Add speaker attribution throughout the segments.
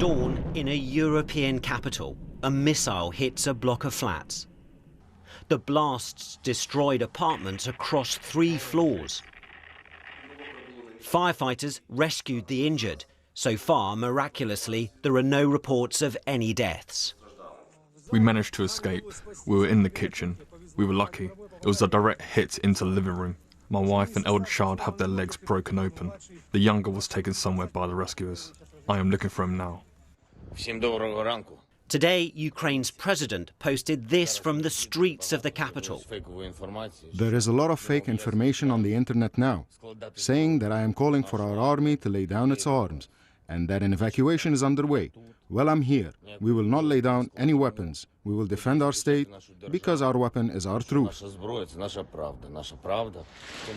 Speaker 1: dawn in a European capital. A missile hits a block of flats. The blasts destroyed apartments across 3 floors. Firefighters rescued the injured. So far, miraculously, there are no reports of any deaths.
Speaker 2: We managed to escape. We were in the kitchen. We were lucky. It was a direct hit into the living room. My wife and elder child have their legs broken open. The younger was taken somewhere by the rescuers. I am looking for him now.
Speaker 1: Today, Ukraine's president posted this from the streets of the capital.
Speaker 3: There is a lot of fake information on the internet now, saying that I am calling for our army to lay down its arms and that an evacuation is underway. Well, I'm here. We will not lay down any weapons. We will defend our state because our weapon is our truth.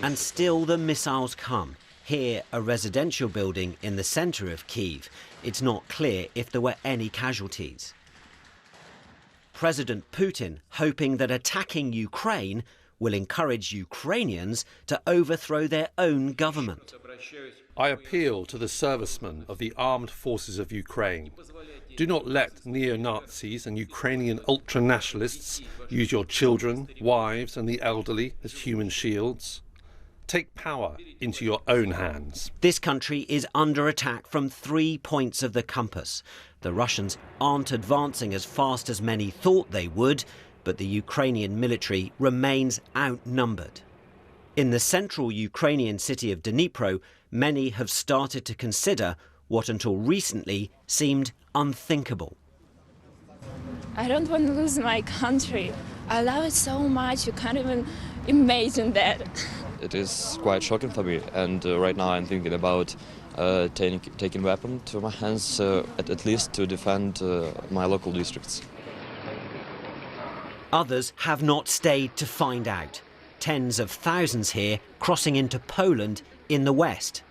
Speaker 1: And still the missiles come. Here, a residential building in the centre of Kyiv. It's not clear if there were any casualties. President Putin hoping that attacking Ukraine will encourage Ukrainians to overthrow their own government.
Speaker 4: I appeal to the servicemen of the armed forces of Ukraine. Do not let neo-Nazis and Ukrainian ultra-nationalists use your children, wives and the elderly as human shields. Take power into your own hands.
Speaker 1: This country is under attack from 3 points of the compass. The Russians aren't advancing as fast as many thought they would, but the Ukrainian military remains outnumbered. In the central Ukrainian city of Dnipro, many have started to consider what until recently seemed unthinkable.
Speaker 5: I don't want to lose my country. I love it so much, you can't even imagine that.
Speaker 6: It is quite shocking for me, and right now I'm thinking about taking weapon to my hands, at least to defend my local districts.
Speaker 1: Others have not stayed to find out. Tens of thousands here crossing into Poland in the west,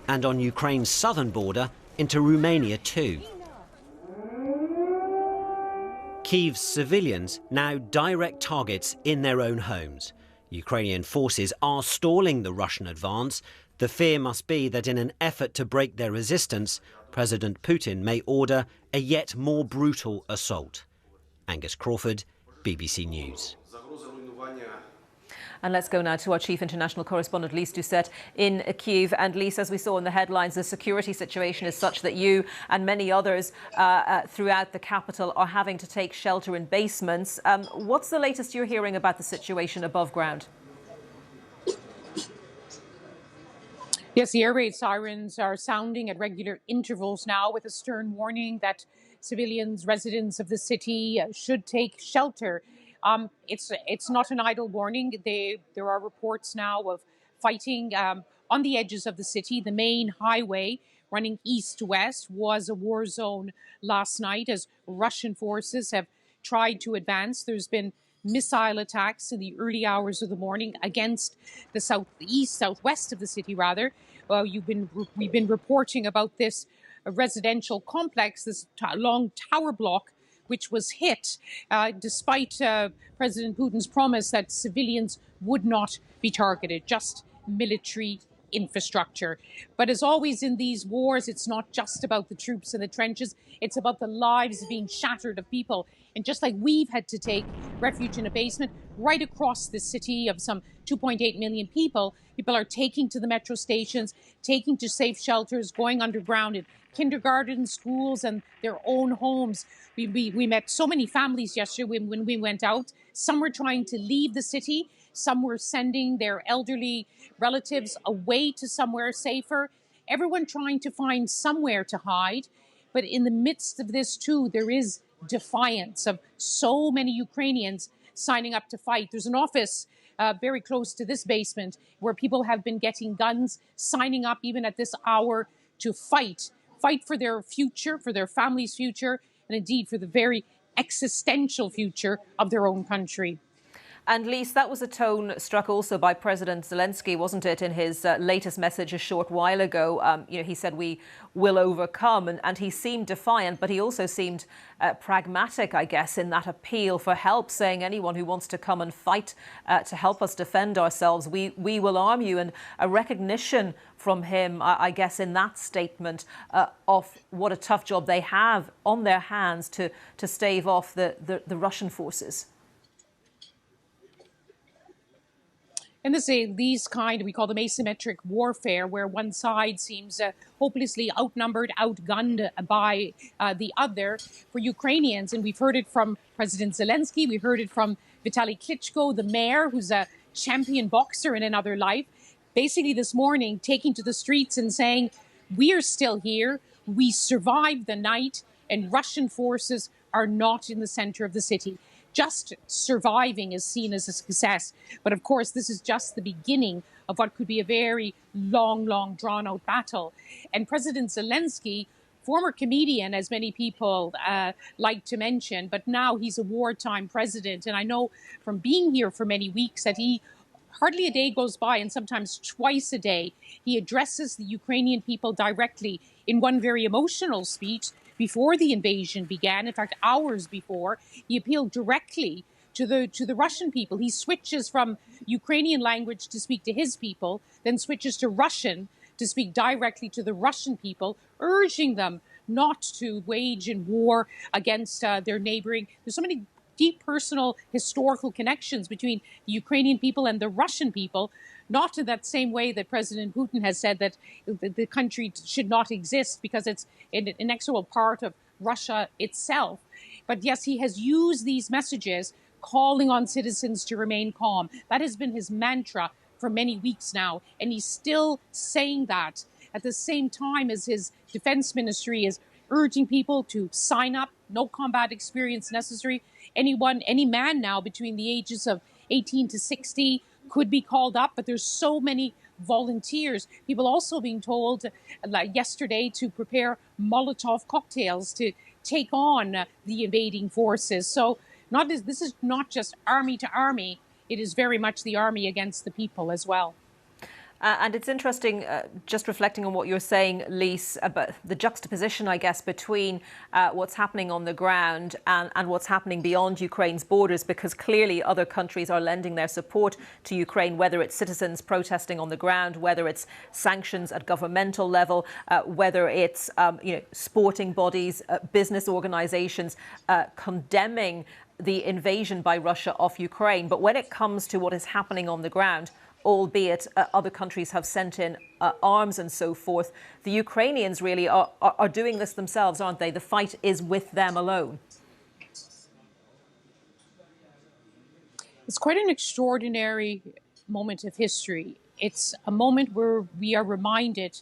Speaker 1: and on Ukraine's southern border into Romania too. Kyiv's civilians now direct targets in their own homes. Ukrainian forces are stalling the Russian advance. The fear must be that in an effort to break their resistance, President Putin may order a yet more brutal assault. Angus Crawford, BBC News.
Speaker 7: And let's go now to our chief international correspondent, Lise Doucette, in Kyiv. And Lise, as we saw in the headlines, the security situation is such that you and many others throughout the capital are having to take shelter in basements. What's the latest you're hearing about the situation above ground?
Speaker 8: Yes, the air raid sirens are sounding at regular intervals now, with a stern warning that civilians, residents of the city should take shelter. It's not an idle warning. There are reports now of fighting on the edges of the city. The main highway running east-west was a war zone last night as Russian forces have tried to advance. There's been missile attacks in the early hours of the morning against the southwest of the city, rather. We've been reporting about this residential complex, this long tower block, which was hit despite President Putin's promise that civilians would not be targeted, just military infrastructure. But as always in these wars, it's not just about the troops in the trenches, it's about the lives being shattered of people. And just like we've had to take refuge in a basement, right across the city of some 2.8 million people, people are taking to the metro stations, taking to safe shelters, going underground in kindergarten, schools, and their own homes. We met so many families yesterday when we went out. Some were trying to leave the city. Some were sending their elderly relatives away to somewhere safer. Everyone trying to find somewhere to hide. But in the midst of this, too, there is defiance of so many Ukrainians signing up to fight. There's an office very close to this basement where people have been getting guns, signing up even at this hour to fight for their future, for their family's future, and indeed for the very existential future of their own country.
Speaker 7: And Lise, that was a tone struck also by President Zelensky, wasn't it, in his latest message a short while ago? He said we will overcome, and he seemed defiant, but he also seemed pragmatic, I guess, in that appeal for help, saying anyone who wants to come and fight to help us defend ourselves, we will arm you. And a recognition from him, I guess, in that statement of what a tough job they have on their hands to stave off the Russian forces.
Speaker 8: And these we call them asymmetric warfare, where one side seems hopelessly outnumbered, outgunned by the other. For Ukrainians, and we've heard it from President Zelensky, we heard it from Vitaly Klitschko, the mayor, who's a champion boxer in another life, basically this morning taking to the streets and saying, we are still here, we survived the night, and Russian forces are not in the center of the city. Just surviving is seen as a success. But of course, this is just the beginning of what could be a very long, drawn-out battle. And President Zelensky, former comedian, as many people like to mention, but now he's a wartime president. And I know from being here for many weeks that hardly a day goes by, and sometimes twice a day, he addresses the Ukrainian people directly in one very emotional speech. Before the invasion began, in fact, hours before, he appealed directly to the Russian people. He switches from Ukrainian language to speak to his people, then switches to Russian to speak directly to the Russian people, urging them not to wage in war against their neighboring. There's so many deep personal historical connections between the Ukrainian people and the Russian people, not in that same way that President Putin has said that the country should not exist because it's an inexorable part of Russia itself. But yes, he has used these messages calling on citizens to remain calm. That has been his mantra for many weeks now, and he's still saying that at the same time as his defense ministry is urging people to sign up, no combat experience necessary. Any man now between the ages of 18 to 60 could be called up, but there's so many volunteers. People also being told yesterday to prepare Molotov cocktails to take on the invading forces. So this is not just army to army, it is very much the army against the people as well.
Speaker 7: And it's interesting, just reflecting on what you're saying, Lise, about the juxtaposition, I guess, between what's happening on the ground and what's happening beyond Ukraine's borders, because clearly other countries are lending their support to Ukraine, whether it's citizens protesting on the ground, whether it's sanctions at governmental level, whether it's sporting bodies, business organizations condemning the invasion by Russia of Ukraine. But when it comes to what is happening on the ground, albeit other countries have sent in arms and so forth, the Ukrainians really are doing this themselves, aren't they? The fight is with them alone.
Speaker 8: It's quite an extraordinary moment of history. It's a moment where we are reminded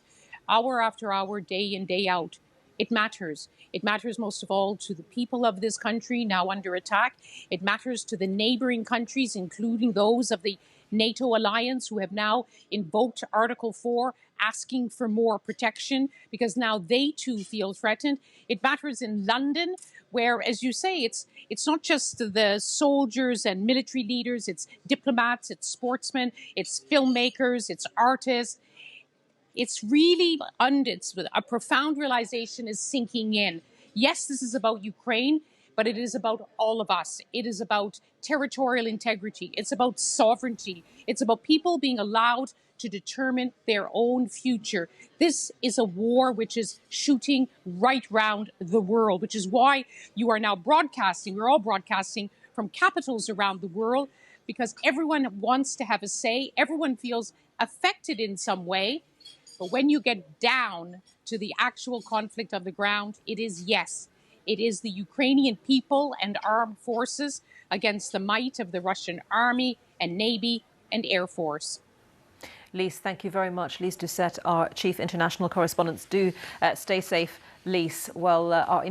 Speaker 8: hour after hour, day in, day out, it matters. It matters most of all to the people of this country now under attack. It matters to the neighboring countries, including those of the NATO alliance, who have now invoked Article 4, asking for more protection because now they too feel threatened. It matters in London, where, as you say, it's not just the soldiers and military leaders, it's diplomats, it's sportsmen, it's filmmakers, it's artists. It's really a profound realization is sinking in. Yes, this is about Ukraine, but it is about all of us. It is about territorial integrity. It's about sovereignty. It's about people being allowed to determine their own future. This is a war which is shooting right round the world, which is why you are now broadcasting. We're all broadcasting from capitals around the world because everyone wants to have a say. Everyone feels affected in some way. But when you get down to the actual conflict on the ground, it is the Ukrainian people and armed forces against the might of the Russian army and navy and air force.
Speaker 7: Lise, thank you very much. Lise Doucette, our chief international correspondent. Do stay safe, Lise. Well, our